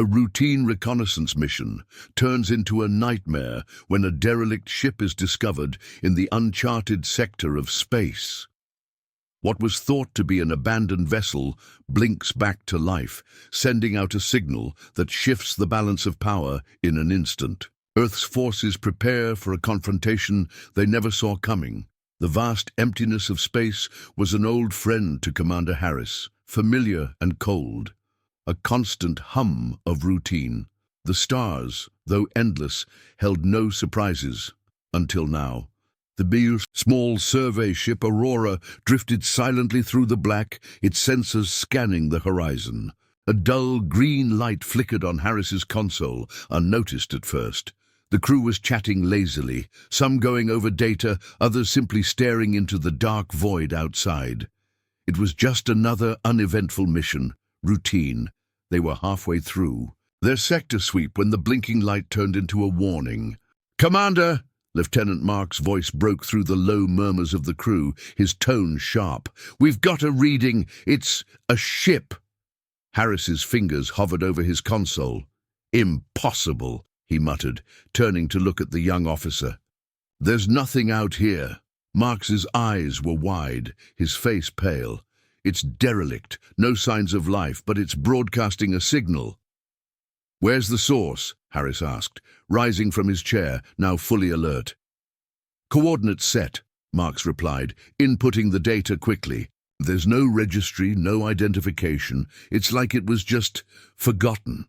A routine reconnaissance mission turns into a nightmare when a derelict ship is discovered in the uncharted sector of space. What was thought to be an abandoned vessel blinks back to life, sending out a signal that shifts the balance of power in an instant. Earth's forces prepare for a confrontation they never saw coming. The vast emptiness of space was an old friend to Commander Harris, familiar and cold. A constant hum of routine. The stars, though endless, held no surprises until now. The small survey ship Aurora drifted silently through the black, its sensors scanning the horizon. A dull green light flickered on Harris's console, unnoticed at first. The crew was chatting lazily, some going over data, others simply staring into the dark void outside. It was just another uneventful mission, routine. They were halfway through their sector sweep when the blinking light turned into a warning. "Commander!" Lieutenant Mark's voice broke through the low murmurs of the crew, his tone sharp. "We've got a reading. It's a ship." Harris's fingers hovered over his console. "Impossible," he muttered, turning to look at the young officer. "There's nothing out here." Marks's eyes were wide, his face pale. "It's derelict, no signs of life, but it's broadcasting a signal." "Where's the source?" Harris asked, rising from his chair, now fully alert. "Coordinates set," Marks replied, inputting the data quickly. "There's no registry, no identification. It's like it was just forgotten."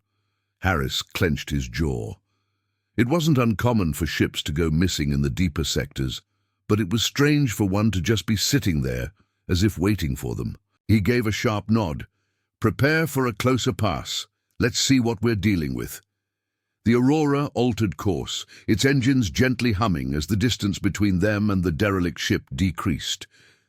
Harris clenched his jaw. It wasn't uncommon for ships to go missing in the deeper sectors, but it was strange for one to just be sitting there, as if waiting for them. He gave a sharp nod. "Prepare for a closer pass. Let's see what we're dealing with." The Aurora altered course, its engines gently humming as the distance between them and the derelict ship decreased.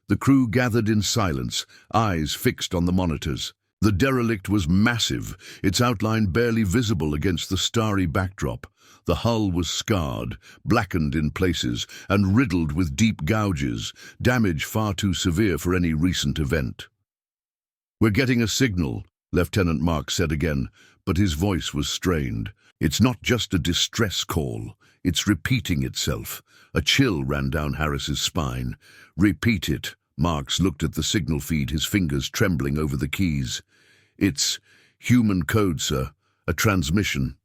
The crew gathered in silence, eyes fixed on the monitors. The derelict was massive, its outline barely visible against the starry backdrop. The hull was scarred, blackened in places, and riddled with deep gouges, damage far too severe for any recent event. "We're getting a signal," Lieutenant Marks said again, but his voice was strained. "It's not just a distress call. It's repeating itself." A chill ran down Harris's spine. "Repeat it." Marks looked at the signal feed, his fingers trembling over the keys. "It's human code, sir. A transmission."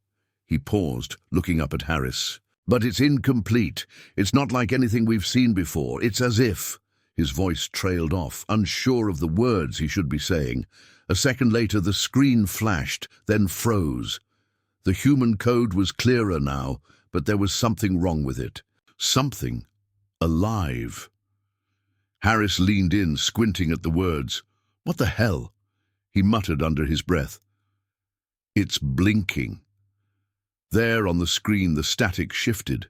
He paused, looking up at Harris. "But it's incomplete. It's not like anything we've seen before. It's as if—" His voice trailed off, unsure of the words he should be saying. A second later, the screen flashed, then froze. The human code was clearer now, but there was something wrong with it. Something alive. Harris leaned in, squinting at the words. "What the hell?" he muttered under his breath. "It's blinking." There on the screen, the static shifted.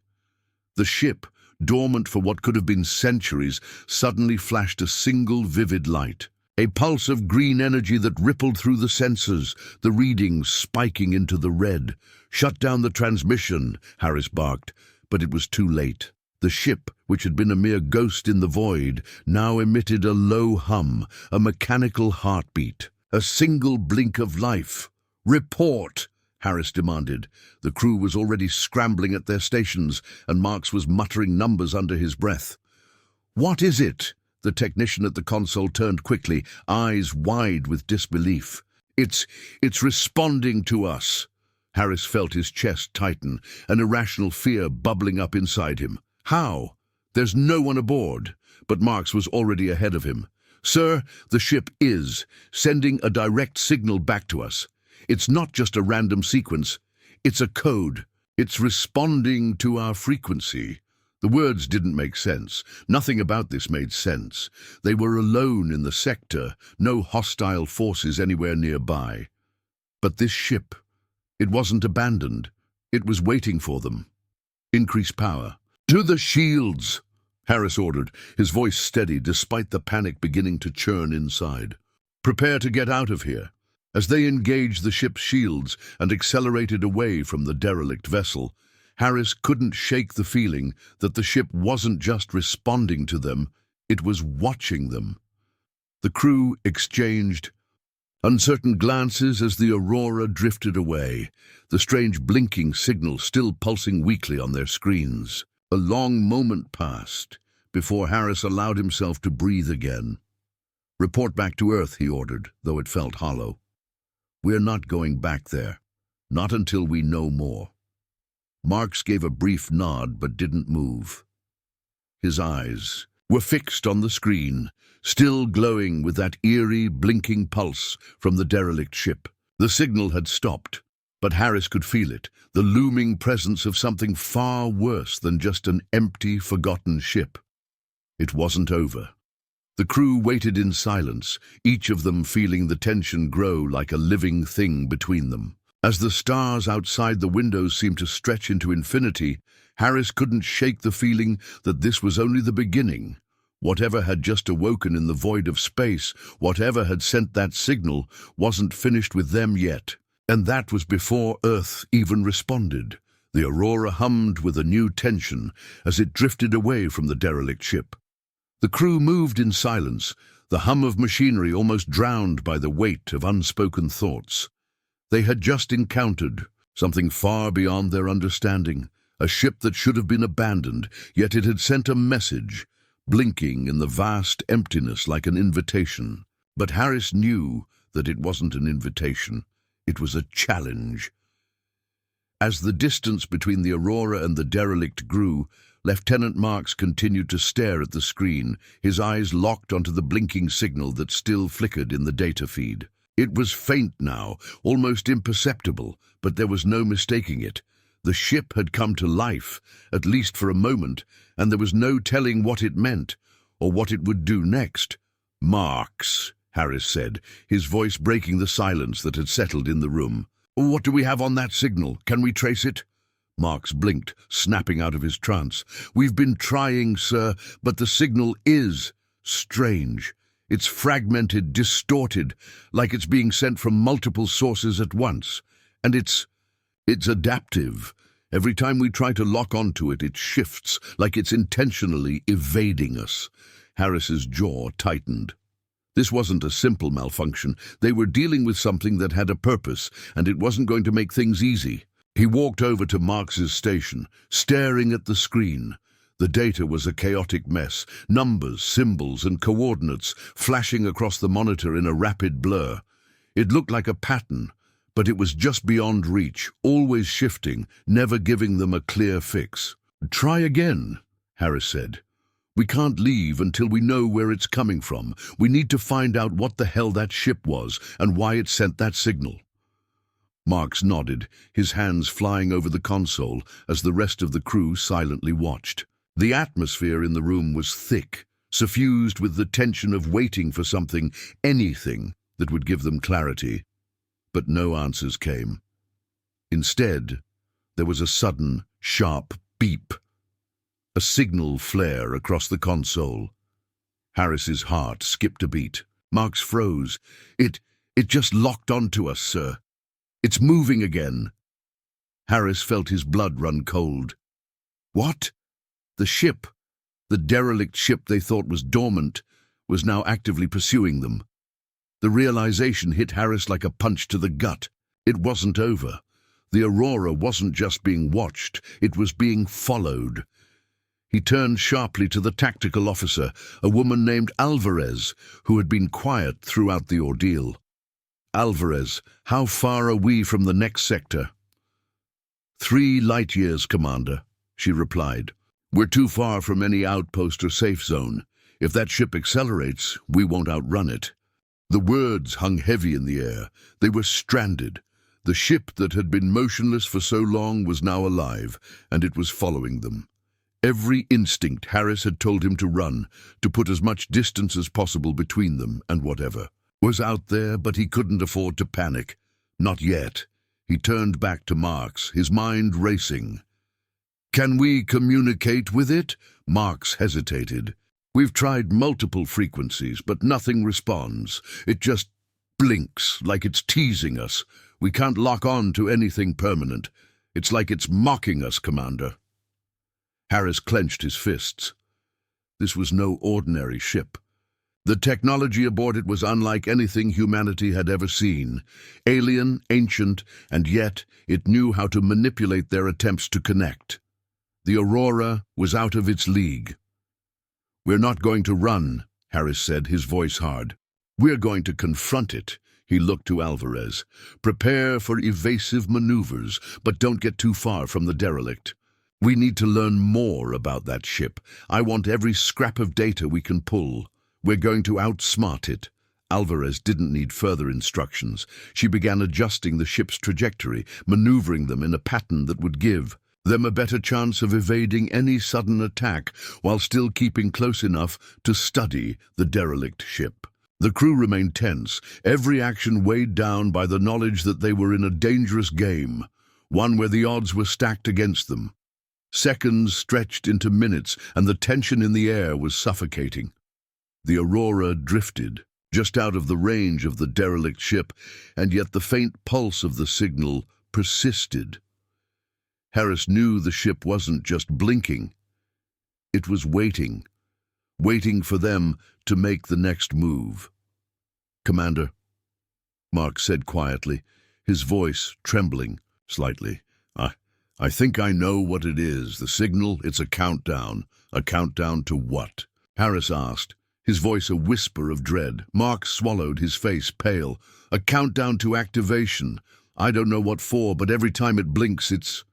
The ship, dormant for what could have been centuries, suddenly flashed a single vivid light. A pulse of green energy that rippled through the sensors, the readings spiking into the red. "Shut down the transmission," Harris barked, but it was too late. The ship, which had been a mere ghost in the void, now emitted a low hum, a mechanical heartbeat, a single blink of life. "Report!" Harris demanded. The crew was already scrambling at their stations, and Marks was muttering numbers under his breath. "What is it?" The technician at the console turned quickly, eyes wide with disbelief. It's responding to us." Harris felt his chest tighten, an irrational fear bubbling up inside him. "How? There's no one aboard." But Marks was already ahead of him. "Sir, the ship is sending a direct signal back to us. It's not just a random sequence. It's a code. It's responding to our frequency." The words didn't make sense. Nothing about this made sense. They were alone in the sector, no hostile forces anywhere nearby. But this ship, it wasn't abandoned. It was waiting for them. "Increase power." "To the shields!" Harris ordered, his voice steady despite the panic beginning to churn inside. "Prepare to get out of here." As they engaged the ship's shields and accelerated away from the derelict vessel, Harris couldn't shake the feeling that the ship wasn't just responding to them, it was watching them. The crew exchanged Uncertain glances as the Aurora drifted away, the strange blinking signal still pulsing weakly on their screens. A long moment passed before Harris allowed himself to breathe again. "Report back to Earth," he ordered, though it felt hollow. "We're not going back there. Not until we know more." Marks gave a brief nod but didn't move. His eyes were fixed on the screen, still glowing with that eerie, blinking pulse from the derelict ship. The signal had stopped, but Harris could feel it, the looming presence of something far worse than just an empty, forgotten ship. It wasn't over. The crew waited in silence, each of them feeling the tension grow like a living thing between them. As the stars outside the windows seemed to stretch into infinity, Harris couldn't shake the feeling that this was only the beginning. Whatever had just awoken in the void of space, whatever had sent that signal, wasn't finished with them yet. And that was before Earth even responded. The Aurora hummed with a new tension as it drifted away from the derelict ship. The crew moved in silence, the hum of machinery almost drowned by the weight of unspoken thoughts. They had just encountered something far beyond their understanding, a ship that should have been abandoned, yet it had sent a message, blinking in the vast emptiness like an invitation. But Harris knew that it wasn't an invitation. It was a challenge. As the distance between the Aurora and the derelict grew, Lieutenant Marks continued to stare at the screen, his eyes locked onto the blinking signal that still flickered in the data feed. It was faint now, almost imperceptible, but there was no mistaking it. The ship had come to life, at least for a moment, and there was no telling what it meant, or what it would do next. "Marks," Harris said, his voice breaking the silence that had settled in the room. "What do we have on that signal? Can we trace it?" Marks blinked, snapping out of his trance. "We've been trying, sir, but the signal is strange. It's fragmented, distorted, like it's being sent from multiple sources at once. And it's adaptive. Every time we try to lock onto it, it shifts, like it's intentionally evading us." Harris's jaw tightened. This wasn't a simple malfunction. They were dealing with something that had a purpose, and it wasn't going to make things easy. He walked over to Marks's station, staring at the screen. The data was a chaotic mess, numbers, symbols, and coordinates flashing across the monitor in a rapid blur. It looked like a pattern, but it was just beyond reach, always shifting, never giving them a clear fix. "Try again," Harris said. "We can't leave until we know where it's coming from. We need to find out what the hell that ship was and why it sent that signal." Marks nodded, his hands flying over the console as the rest of the crew silently watched. The atmosphere in the room was thick, suffused with the tension of waiting for something, anything, that would give them clarity. But no answers came. Instead, there was a sudden, sharp beep. A signal flare across the console. Harris's heart skipped a beat. Marks froze. It just locked onto us, sir. It's moving again." Harris felt his blood run cold. What? The ship, the derelict ship they thought was dormant, was now actively pursuing them. The realization hit Harris like a punch to the gut. It wasn't over. The Aurora wasn't just being watched, it was being followed. He turned sharply to the tactical officer, a woman named Alvarez, who had been quiet throughout the ordeal. "Alvarez, how far are we from the next sector?" 3 light years, Commander," she replied. "We're too far from any outpost or safe zone. If that ship accelerates, we won't outrun it." The words hung heavy in the air. They were stranded. The ship that had been motionless for so long was now alive, and it was following them. Every instinct Harris had told him to run, to put as much distance as possible between them and whatever was out there, but he couldn't afford to panic. Not yet. He turned back to Marks, his mind racing. "Can we communicate with it?" Marks hesitated. "We've tried multiple frequencies, but nothing responds. It just blinks, like it's teasing us. We can't lock on to anything permanent. It's like it's mocking us, Commander." Harris clenched his fists. This was no ordinary ship. The technology aboard it was unlike anything humanity had ever seen. Alien, ancient, and yet it knew how to manipulate their attempts to connect. The Aurora was out of its league. "We're not going to run," Harris said, his voice hard. "We're going to confront it." He looked to Alvarez. "Prepare for evasive maneuvers, but don't get too far from the Derelict. We need to learn more about that ship. I want every scrap of data we can pull. We're going to outsmart it." Alvarez didn't need further instructions. She began adjusting the ship's trajectory, maneuvering them in a pattern that would give them a better chance of evading any sudden attack while still keeping close enough to study the derelict ship. The crew remained tense, every action weighed down by the knowledge that they were in a dangerous game, one where the odds were stacked against them. Seconds stretched into minutes, and the tension in the air was suffocating. The Aurora drifted, just out of the range of the derelict ship, and yet the faint pulse of the signal persisted. Harris knew the ship wasn't just blinking. It was waiting for them to make the next move. "Commander," Mark said quietly, his voice trembling slightly. I think I know what it is. The signal, it's a countdown. A countdown to what?" Harris asked, his voice a whisper of dread. Mark swallowed, his face pale. "A countdown to activation. I don't know what for, but every time it blinks, it's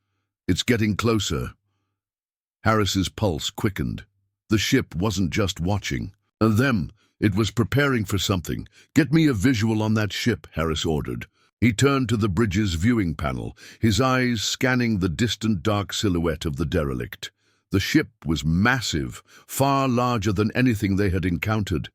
getting closer." Harris's pulse quickened. The ship wasn't just watching them, it was preparing for something. "Get me a visual on that ship," Harris ordered. He turned to the bridge's viewing panel, his eyes scanning the distant dark silhouette of the derelict. The ship was massive, far larger than anything they had encountered.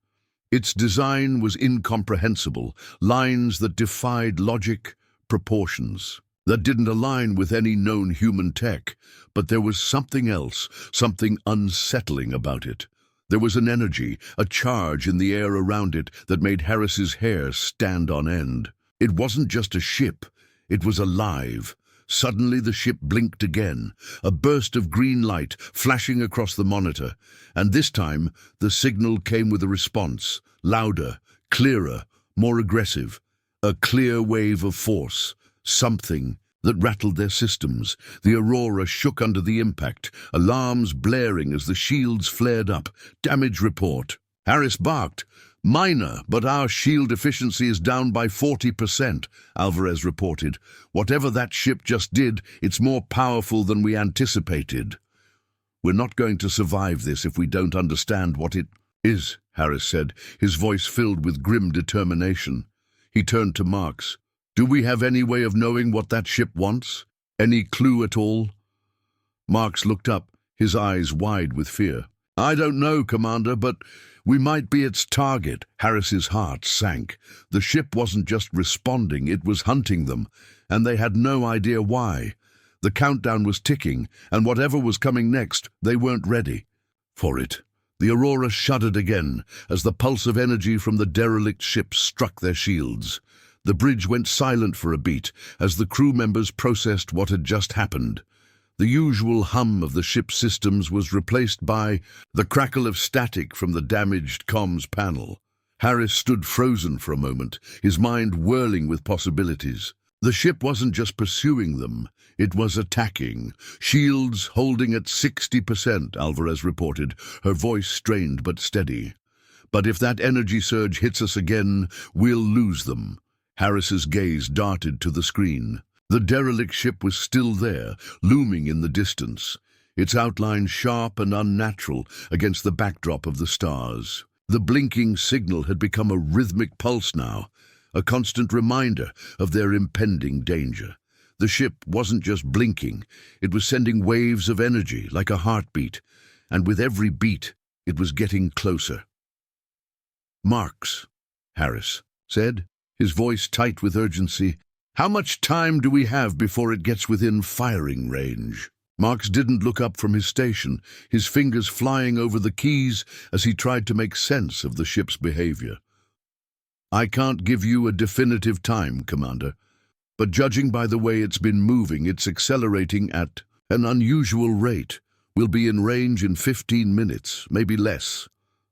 Its design was incomprehensible, lines that defied logic, proportions that didn't align with any known human tech. But there was something else, something unsettling about it. There was an energy, a charge in the air around it that made Harris's hair stand on end. It wasn't just a ship, it was alive. Suddenly the ship blinked again, a burst of green light flashing across the monitor, and this time the signal came with a response, louder, clearer, more aggressive. A clear wave of force, something that rattled their systems. The Aurora shook under the impact, alarms blaring as the shields flared up. "Damage report." Harris barked. "Minor, but our shield efficiency is down by 40%, Alvarez reported. "Whatever that ship just did, it's more powerful than we anticipated." "We're not going to survive this if we don't understand what it is," Harris said, his voice filled with grim determination. He turned to Marks. "Do we have any way of knowing what that ship wants? Any clue at all?" Marks looked up, his eyes wide with fear. "I don't know, Commander, but we might be its target." Harris's heart sank. The ship wasn't just responding, it was hunting them, and they had no idea why. The countdown was ticking, and whatever was coming next, they weren't ready for it. The Aurora shuddered again as the pulse of energy from the derelict ship struck their shields. The bridge went silent for a beat as the crew members processed what had just happened. The usual hum of the ship's systems was replaced by the crackle of static from the damaged comms panel. Harris stood frozen for a moment, his mind whirling with possibilities. The ship wasn't just pursuing them, it was attacking. "Shields holding at 60%, Alvarez reported, her voice strained but steady. "But if that energy surge hits us again, we'll lose them." Harris's gaze darted to the screen. The derelict ship was still there, looming in the distance, its outline sharp and unnatural against the backdrop of the stars. The blinking signal had become a rhythmic pulse now, a constant reminder of their impending danger. The ship wasn't just blinking, it was sending waves of energy like a heartbeat, and with every beat, it was getting closer. "Marks," Harris said, his voice tight with urgency. "How much time do we have before it gets within firing range?" Marks didn't look up from his station, his fingers flying over the keys as he tried to make sense of the ship's behavior. "I can't give you a definitive time, Commander, but judging by the way it's been moving, it's accelerating at an unusual rate. We'll be in range in 15 minutes, maybe less."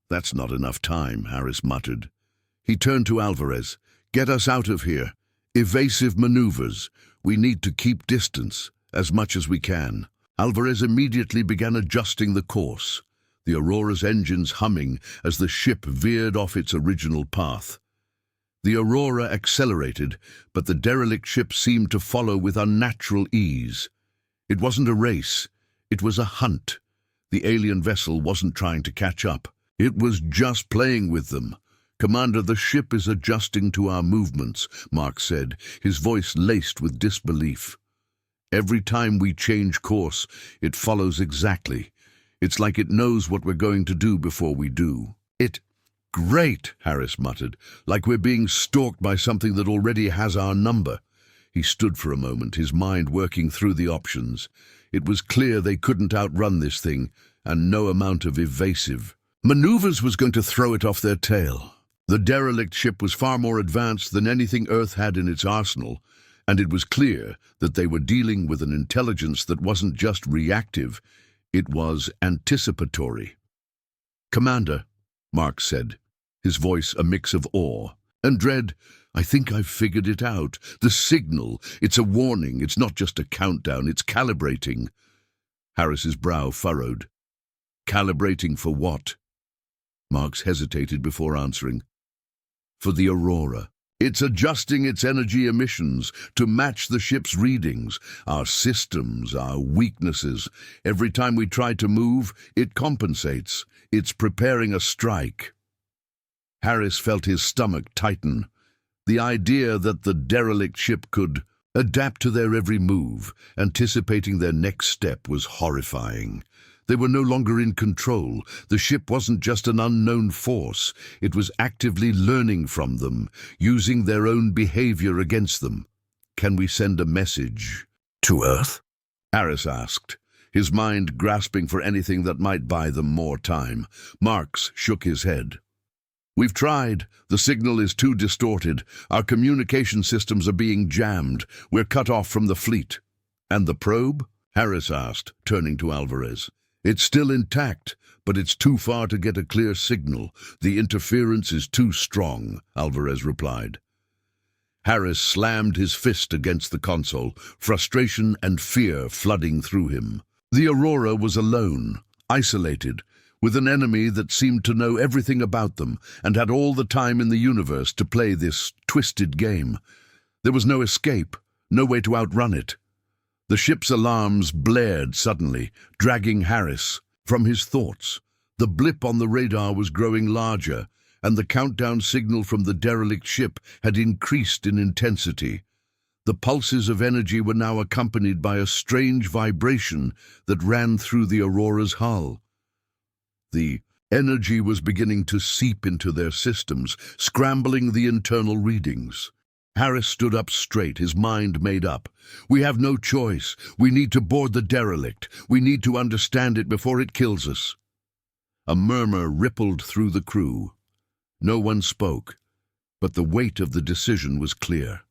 That's not enough time, Harris muttered. He turned to Alvarez. Get us out of here. Evasive maneuvers. We need to keep distance, as much as we can. Alvarez immediately began adjusting the course, the Aurora's engines humming as the ship veered off its original path. The Aurora accelerated, but the derelict ship seemed to follow with unnatural ease. It wasn't a race, it was a hunt. The alien vessel wasn't trying to catch up. It was just playing with them. Commander, the ship is adjusting to our movements, Mark said, his voice laced with disbelief. Every time we change course, it follows exactly. It's like it knows what we're going to do before we do. Great, Harris muttered, like we're being stalked by something that already has our number. He stood for a moment, his mind working through the options. It was clear they couldn't outrun this thing, and no amount of evasive maneuvers was going to throw it off their tail. The derelict ship was far more advanced than anything Earth had in its arsenal, and it was clear that they were dealing with an intelligence that wasn't just reactive, it was anticipatory. Commander, Mark said, his voice a mix of awe and dread. I think I've figured it out. The signal, it's a warning, it's not just a countdown, it's calibrating. Harris's brow furrowed. Calibrating for what? Marx hesitated before answering. For the Aurora. It's adjusting its energy emissions to match the ship's readings, our systems, our weaknesses. Every time we try to move, it compensates. It's preparing a strike. Harris felt his stomach tighten. The idea that the derelict ship could adapt to their every move, anticipating their next step, was horrifying. They were no longer in control. The ship wasn't just an unknown force. It was actively learning from them, using their own behavior against them. Can we send a message to Earth? Harris asked, his mind grasping for anything that might buy them more time. Marx shook his head. We've tried. The signal is too distorted. Our communication systems are being jammed. We're cut off from the fleet. And the probe? Harris asked, turning to Alvarez. It's still intact, but it's too far to get a clear signal. The interference is too strong, Alvarez replied. Harris slammed his fist against the console, frustration and fear flooding through him. The Aurora was alone, isolated, with an enemy that seemed to know everything about them and had all the time in the universe to play this twisted game. There was no escape, no way to outrun it. The ship's alarms blared suddenly, dragging Harris from his thoughts. The blip on the radar was growing larger, and the countdown signal from the derelict ship had increased in intensity. The pulses of energy were now accompanied by a strange vibration that ran through the Aurora's hull. The energy was beginning to seep into their systems, scrambling the internal readings. Harris stood up straight, his mind made up. We have no choice. We need to board the derelict. We need to understand it before it kills us. A murmur rippled through the crew. No one spoke, but the weight of the decision was clear.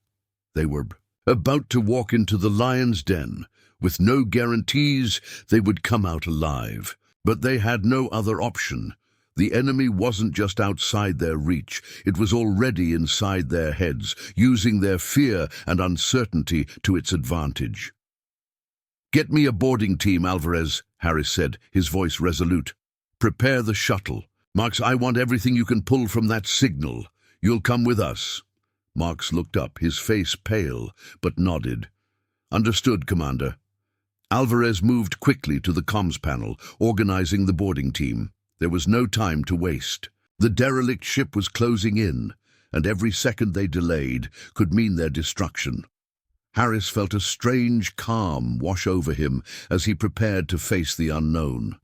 They were about to walk into the lion's den. With no guarantees they would come out alive. But they had no other option. The enemy wasn't just outside their reach, it was already inside their heads, using their fear and uncertainty to its advantage. Get me a boarding team, Alvarez, Harris said, his voice resolute. Prepare the shuttle. Marx, I want everything you can pull from that signal. You'll come with us. Marx looked up, his face pale, but nodded. Understood, Commander. Alvarez moved quickly to the comms panel, organizing the boarding team. There was no time to waste. The derelict ship was closing in, and every second they delayed could mean their destruction. Harris felt a strange calm wash over him as he prepared to face the unknown.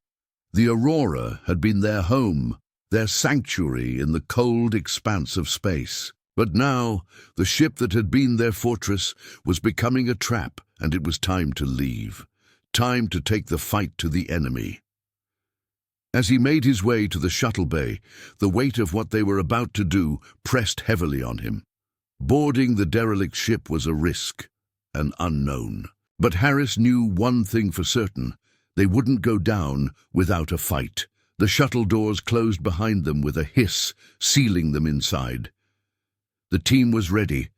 The Aurora had been their home, their sanctuary in the cold expanse of space. But now, the ship that had been their fortress was becoming a trap, and it was time to leave. Time to take the fight to the enemy. As he made his way to the shuttle bay, the weight of what they were about to do pressed heavily on him. Boarding the derelict ship was a risk, an unknown. But Harris knew one thing for certain. They wouldn't go down without a fight. The shuttle doors closed behind them with a hiss, sealing them inside. The team was ready,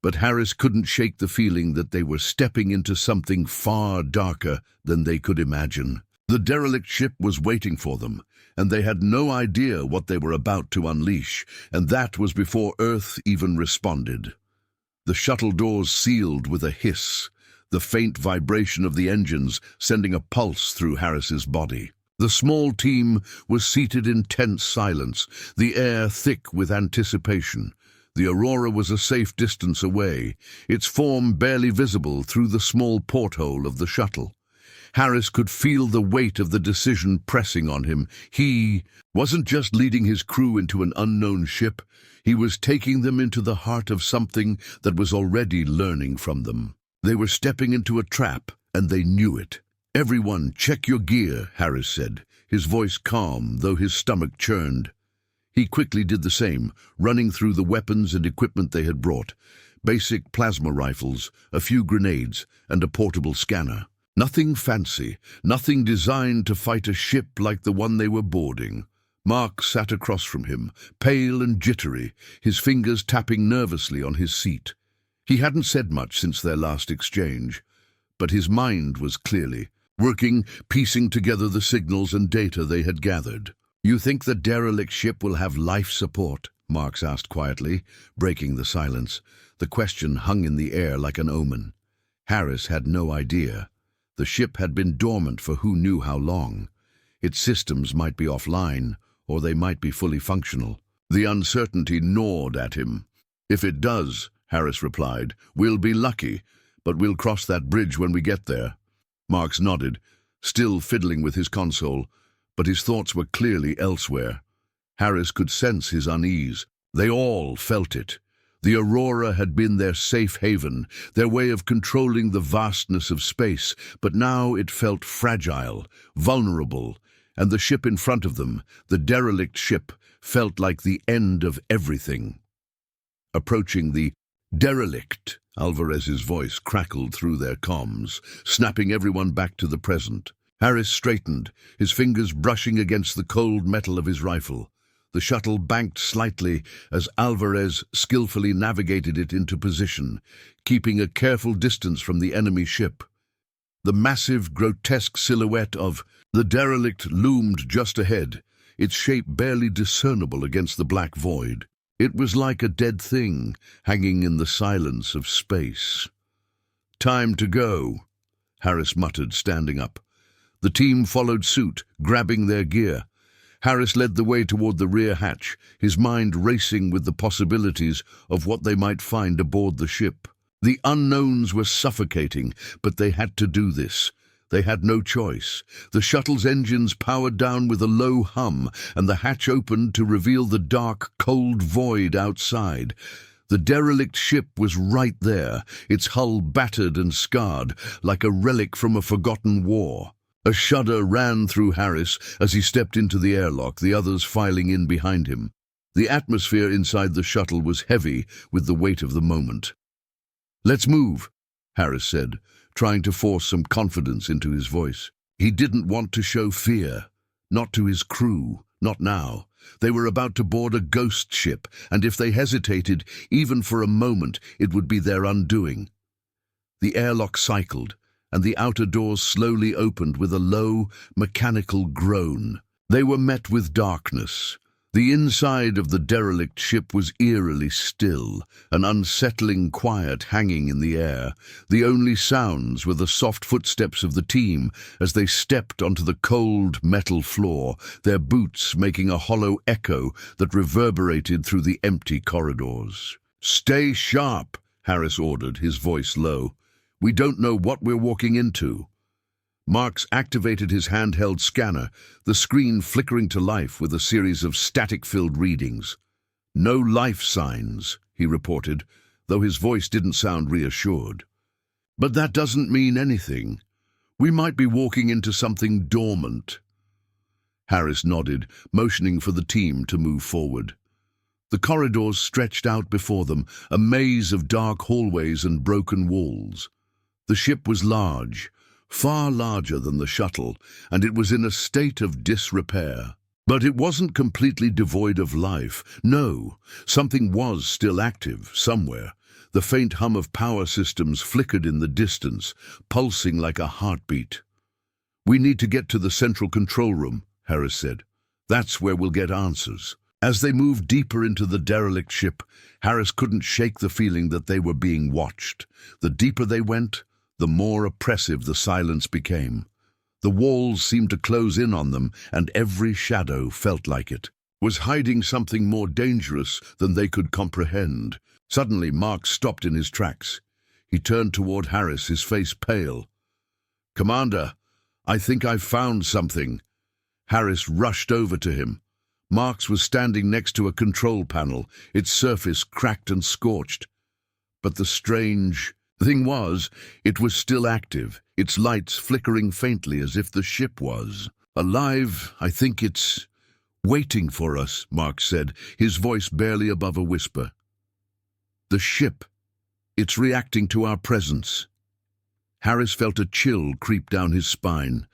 but Harris couldn't shake the feeling that they were stepping into something far darker than they could imagine. The derelict ship was waiting for them, and they had no idea what they were about to unleash, and that was before Earth even responded. The shuttle doors sealed with a hiss, the faint vibration of the engines sending a pulse through Harris's body. The small team was seated in tense silence, the air thick with anticipation. The Aurora was a safe distance away, its form barely visible through the small porthole of the shuttle. Harris could feel the weight of the decision pressing on him. He wasn't just leading his crew into an unknown ship, he was taking them into the heart of something that was already learning from them. They were stepping into a trap, and they knew it. "Everyone, check your gear," Harris said, his voice calm, though his stomach churned. He quickly did the same, running through the weapons and equipment they had brought. Basic plasma rifles, a few grenades, and a portable scanner. Nothing fancy, nothing designed to fight a ship like the one they were boarding. Mark sat across from him, pale and jittery, his fingers tapping nervously on his seat. He hadn't said much since their last exchange, but his mind was clearly working, piecing together the signals and data they had gathered. "You think the derelict ship will have life support?" Marks asked quietly, breaking the silence. The question hung in the air like an omen. Harris had no idea. The ship had been dormant for who knew how long. Its systems might be offline, or they might be fully functional. The uncertainty gnawed at him. "If it does," Harris replied, "we'll be lucky, but we'll cross that bridge when we get there." Marks nodded, still fiddling with his console, but his thoughts were clearly elsewhere. Harris could sense his unease. They all felt it. The Aurora had been their safe haven, their way of controlling the vastness of space, but now it felt fragile, vulnerable, and the ship in front of them, the derelict ship, felt like the end of everything. Approaching the derelict, Alvarez's voice crackled through their comms, snapping everyone back to the present. Harris straightened, his fingers brushing against the cold metal of his rifle. The shuttle banked slightly as Alvarez skillfully navigated it into position, keeping a careful distance from the enemy ship. The massive, grotesque silhouette of the derelict loomed just ahead, its shape barely discernible against the black void. It was like a dead thing, hanging in the silence of space. "Time to go," Harris muttered, standing up. The team followed suit, grabbing their gear. Harris led the way toward the rear hatch, his mind racing with the possibilities of what they might find aboard the ship. The unknowns were suffocating, but they had to do this. They had no choice. The shuttle's engines powered down with a low hum, and the hatch opened to reveal the dark, cold void outside. The derelict ship was right there, its hull battered and scarred, like a relic from a forgotten war. A shudder ran through Harris as he stepped into the airlock, the others filing in behind him. The atmosphere inside the shuttle was heavy with the weight of the moment. "Let's move," Harris said, trying to force some confidence into his voice. He didn't want to show fear. Not to his crew, not now. They were about to board a ghost ship, and if they hesitated, even for a moment, it would be their undoing. The airlock cycled, and the outer doors slowly opened with a low, mechanical groan. They were met with darkness. The inside of the derelict ship was eerily still, an unsettling quiet hanging in the air. The only sounds were the soft footsteps of the team as they stepped onto the cold metal floor, their boots making a hollow echo that reverberated through the empty corridors. "Stay sharp," Harris ordered, his voice low. "We don't know what we're walking into." Marks activated his handheld scanner, the screen flickering to life with a series of static-filled readings. "No life signs," he reported, though his voice didn't sound reassured. "But that doesn't mean anything. We might be walking into something dormant." Harris nodded, motioning for the team to move forward. The corridors stretched out before them, a maze of dark hallways and broken walls. The ship was large, far larger than the shuttle, and it was in a state of disrepair. But it wasn't completely devoid of life. No, something was still active, somewhere. The faint hum of power systems flickered in the distance, pulsing like a heartbeat. "We need to get to the central control room," Harris said. "That's where we'll get answers." As they moved deeper into the derelict ship, Harris couldn't shake the feeling that they were being watched. The deeper they went, the more oppressive the silence became. The walls seemed to close in on them, and every shadow felt like it was hiding something more dangerous than they could comprehend. Suddenly, Mark stopped in his tracks. He turned toward Harris, his face pale. "Commander, I think I've found something." Harris rushed over to him. Marks was standing next to a control panel, its surface cracked and scorched. But the strange thing was, it was still active, its lights flickering faintly as if the ship was alive. "I think it's waiting for us," Mark said, his voice barely above a whisper. "The ship, it's reacting to our presence." Harris felt a chill creep down his spine.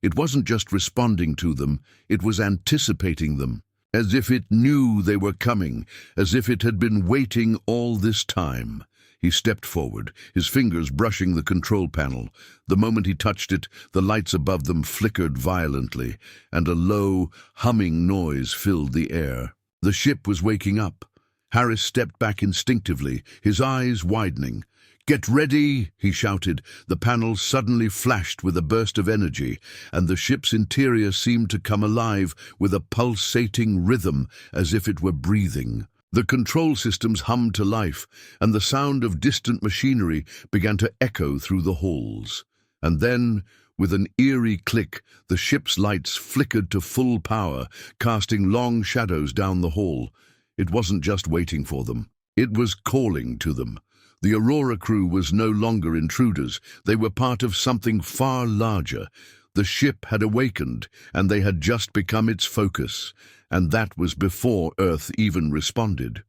It wasn't just responding to them, it was anticipating them. As if it knew they were coming, as if it had been waiting all this time. He stepped forward, his fingers brushing the control panel. The moment he touched it, the lights above them flickered violently, and a low, humming noise filled the air. The ship was waking up. Harris stepped back instinctively, his eyes widening. "Get ready!" he shouted. The panel suddenly flashed with a burst of energy, and the ship's interior seemed to come alive with a pulsating rhythm as if it were breathing. The control systems hummed to life, and the sound of distant machinery began to echo through the halls. And then, with an eerie click, the ship's lights flickered to full power, casting long shadows down the hall. It wasn't just waiting for them. It was calling to them. The Aurora crew was no longer intruders. They were part of something far larger. The ship had awakened, and they had just become its focus. And that was before Earth even responded.